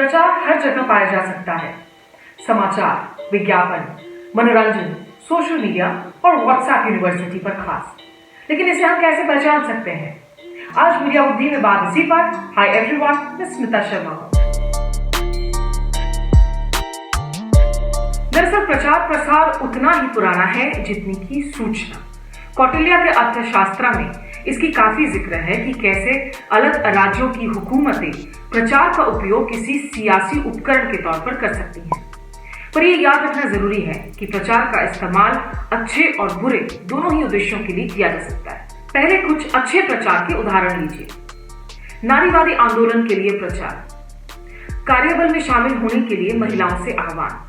प्रचार हर जगह पाया जा सकता है। समाचार, विज्ञापन, मनोरंजन, सोशल मीडिया और व्हाट्सएप यूनिवर्सिटी पर खास। लेकिन इसे हम कैसे पहचान सकते हैं? आज मीडिया बुद्धि में बात इसी पर। हाय एवरीवन, मैं स्मिता शर्मा हूं। दरअसल प्रचार प्रसार उतना ही पुराना है जितनी की सूचना। कौटिल्य के अर्थशास्त्र में इसकी काफी जिक्र है कि कैसे अलग राज्यों की हुकूमतें प्रचार का उपयोग किसी सियासी उपकरण के तौर पर कर सकती हैं। पर यह याद रखना जरूरी है कि प्रचार का इस्तेमाल अच्छे और बुरे दोनों ही उद्देश्यों के लिए किया जा सकता है। पहले कुछ अच्छे प्रचार के उदाहरण लीजिए। नारीवादी आंदोलन के लिए प्रचार, कार्यबल में शामिल होने के लिए महिलाओं से आह्वान,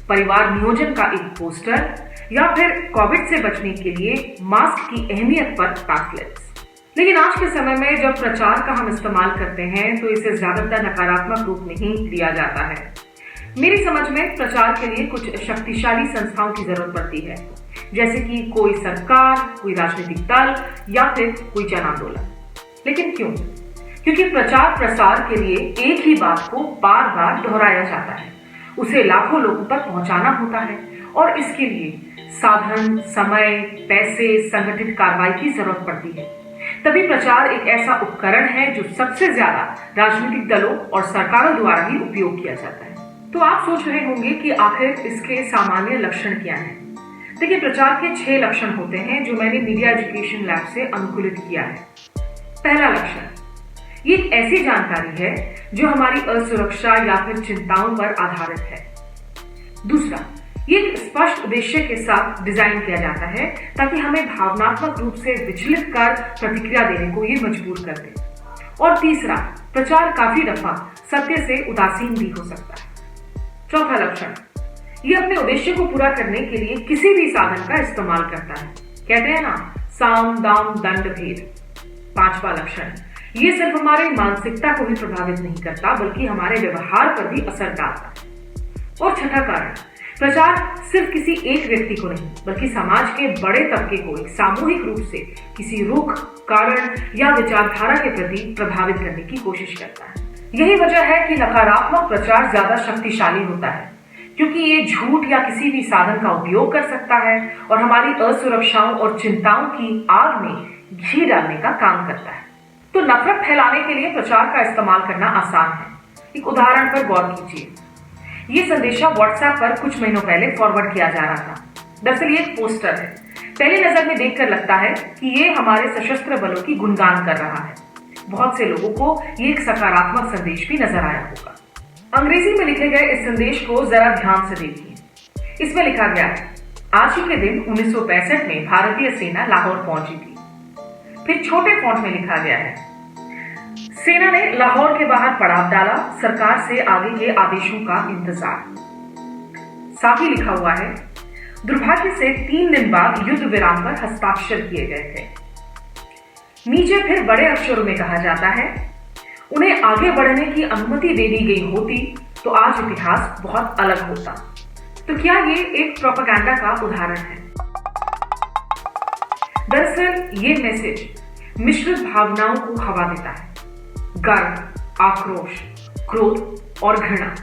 परिवार नियोजन का एक पोस्टर, या फिर कोविड से बचने के लिए मास्क की अहमियत पर पैम्फलेट्स। लेकिन आज के समय में जब प्रचार का हम इस्तेमाल करते हैं तो इसे ज्यादातर नकारात्मक रूप में ही लिया जाता है। मेरी समझ में प्रचार के लिए कुछ शक्तिशाली संस्थाओं की जरूरत पड़ती है, जैसे कि कोई सरकार, कोई राजनीतिक दल या फिर कोई जन आंदोलन। लेकिन क्यों? क्योंकि प्रचार प्रसार के लिए एक ही बात को बार बार दोहराया जाता है, उसे लाखों लोगों तक पहुंचाना होता है और इसके लिए साधन, समय, पैसे, संगठित कार्रवाई की जरूरत पड़ती है। तभी प्रचार एक ऐसा उपकरण है जो सबसे ज्यादा राजनीतिक दलों और सरकारों द्वारा ही उपयोग किया जाता है। तो आप सोच रहे होंगे कि आखिर इसके सामान्य लक्षण क्या हैं? देखिए, प्रचार के 6 लक्षण होते हैं जो मैंने मीडिया एजुकेशन लैब से अनुकूलित किया है। पहला लक्षण, ये एक ऐसी जानकारी है जो हमारी असुरक्षा या फिर चिंताओं पर आधारित है। दूसरा, ये एक स्पष्ट उद्देश्य के साथ डिजाइन किया जाता है ताकि हमें भावनात्मक रूप से विचलित कर प्रतिक्रिया देने को ये मजबूर कर दे। और तीसरा, प्रचार काफी दफा सत्य से उदासीन भी हो सकता है। चौथा लक्षण, ये अपने उद्देश्य को पूरा करने के लिए किसी भी साधन का इस्तेमाल करता है। कहते हैं ना, साम दाम दंड भेद। पांचवा लक्षण, ये सिर्फ हमारे मानसिकता को भी प्रभावित नहीं करता बल्कि हमारे व्यवहार पर भी असर डालता है। और छठा कारण, प्रचार सिर्फ किसी एक व्यक्ति को नहीं बल्कि समाज के बड़े तबके को एक सामूहिक रूप से किसी रुख, कारण या विचारधारा के प्रति प्रभावित करने की कोशिश करता है। यही वजह है कि नकारात्मक प्रचार ज्यादा शक्तिशाली होता है, क्योंकि ये झूठ या किसी भी साधन का उपयोग कर सकता है और हमारी असुरक्षाओं और चिंताओं की आग में घी डालने का काम करता है। तो नफरत फैलाने के लिए प्रचार का इस्तेमाल करना आसान है। एक उदाहरण पर गौर कीजिए। ये संदेशा व्हाट्सएप पर कुछ महीनों पहले फॉरवर्ड किया जा रहा था। दरअसल ये एक पोस्टर है। पहली नजर में देखकर लगता है कि ये हमारे सशस्त्र बलों की गुणगान कर रहा है। बहुत से लोगों को ये एक सकारात्मक संदेश भी नजर आया होगा। अंग्रेजी में लिखे गए इस संदेश को जरा ध्यान से देखिए। इसमें लिखा गया है, आज ही के दिन 1965 में भारतीय सेना लाहौर पहुंची थी। फिर छोटे फॉन्ट में लिखा गया है, सेना ने लाहौर के बाहर पड़ाव डाला, सरकार से आगे के आदेशों का इंतजार। साथ ही लिखा हुआ है, दुर्भाग्य से 3 दिन बाद युद्ध विराम पर हस्ताक्षर किए गए थे। नीचे फिर बड़े अक्षरों में कहा जाता है, उन्हें आगे बढ़ने की अनुमति दे दी गई होती तो आज इतिहास बहुत अलग होता। तो क्या ये एक प्रोपेगेंडा का उदाहरण है? दरअसल ये मैसेज मिश्रित भावनाओं को हवा देता है। गर्व, आक्रोश, क्रोध और घृणा।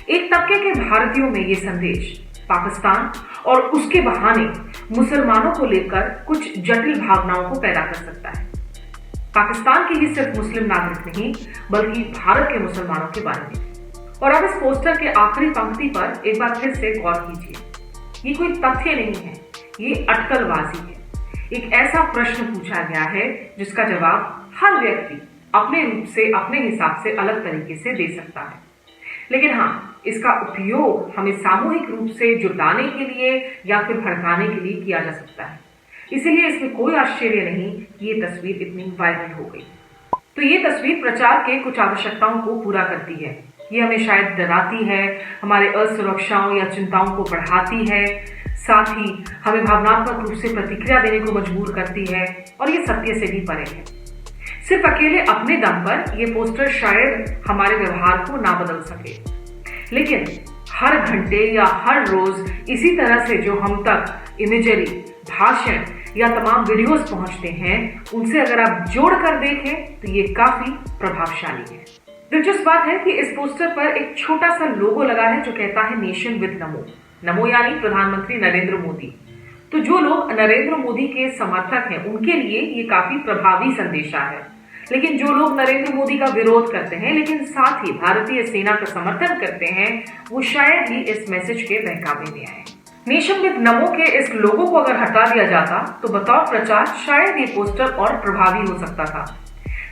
एक तबके के भारतीयों में ये संदेश पाकिस्तान और उसके बहाने मुसलमानों को लेकर कुछ जटिल भावनाओं को पैदा कर सकता है। पाकिस्तान के ही सिर्फ मुस्लिम नागरिक नहीं बल्कि भारत के मुसलमानों के बारे में। और अब इस पोस्टर के आखिरी पंक्ति पर एक बार फिर से गौर कीजिए। ये कोई तथ्य नहीं है, ये अटकलबाजी है। एक ऐसा प्रश्न पूछा गया है जिसका जवाब हर व्यक्ति अपने रूप से, अपने हिसाब से अलग तरीके से दे सकता है। लेकिन हाँ, इसका उपयोग हमें सामूहिक रूप से जुटाने के लिए या फिर भड़काने के लिए किया जा सकता है। इसीलिए इसमें कोई आश्चर्य नहीं कि ये तस्वीर इतनी वायरल हो गई। तो ये तस्वीर प्रचार के कुछ आवश्यकताओं को पूरा करती है। ये हमें शायद डराती है, हमारे असुरक्षाओं या चिंताओं को बढ़ाती है, साथ ही हमें भावनात्मक रूप से प्रतिक्रिया देने को मजबूर करती है और ये सत्य से भी परे है। सिर्फ अकेले अपने दम पर ये पोस्टर शायद हमारे व्यवहार को ना बदल सके, लेकिन हर घंटे या हर रोज इसी तरह से जो हम तक इमेजरी, भाषण या तमाम वीडियोस पहुंचते हैं, उनसे अगर आप जोड़कर देखें तो ये काफी प्रभावशाली है। दिलचस्प बात है कि इस पोस्टर पर एक छोटा सा लोगो लगा है जो कहता है नेशन विद नमो। नमो यानी प्रधानमंत्री नरेंद्र मोदी। तो जो लोग नरेंद्र मोदी के समर्थक हैं उनके लिए ये काफी प्रभावी संदेशा है, लेकिन जो लोग नरेंद्र मोदी का विरोध करते हैं लेकिन साथ ही भारतीय सेना का समर्थन करते हैं, वो शायद ही इस मैसेज के बहकावे में आए। नेशन विद नमो के इस लोगो को अगर हटा दिया जाता तो बतौर प्रचार शायद ये पोस्टर और प्रभावी हो सकता था।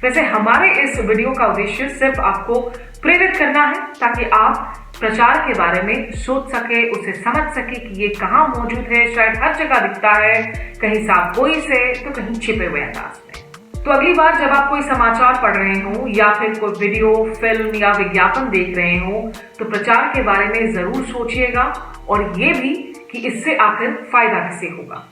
वैसे हमारे इस वीडियो का उद्देश्य सिर्फ आपको प्रेरित करना है ताकि आप प्रचार के बारे में सोच सके, उसे समझ सके कि ये कहाँ मौजूद है। शायद हर जगह दिखता है, कहीं साफ गोई से तो कहीं छिपे हुए अंदाज में। तो अगली बार जब आप कोई समाचार पढ़ रहे हो या फिर कोई वीडियो, फिल्म या विज्ञापन देख रहे हो तो प्रचार के बारे में जरूर सोचिएगा और ये भी कि इससे आखिर फायदा किसे होगा।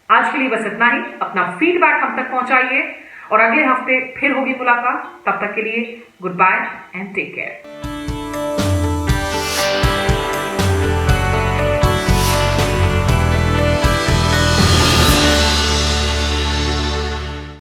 आज के लिए बस इतना ही। अपना फीडबैक हम तक पहुंचाइए और अगले हफ्ते फिर होगी मुलाकात। तब तक के लिए goodbye and take care.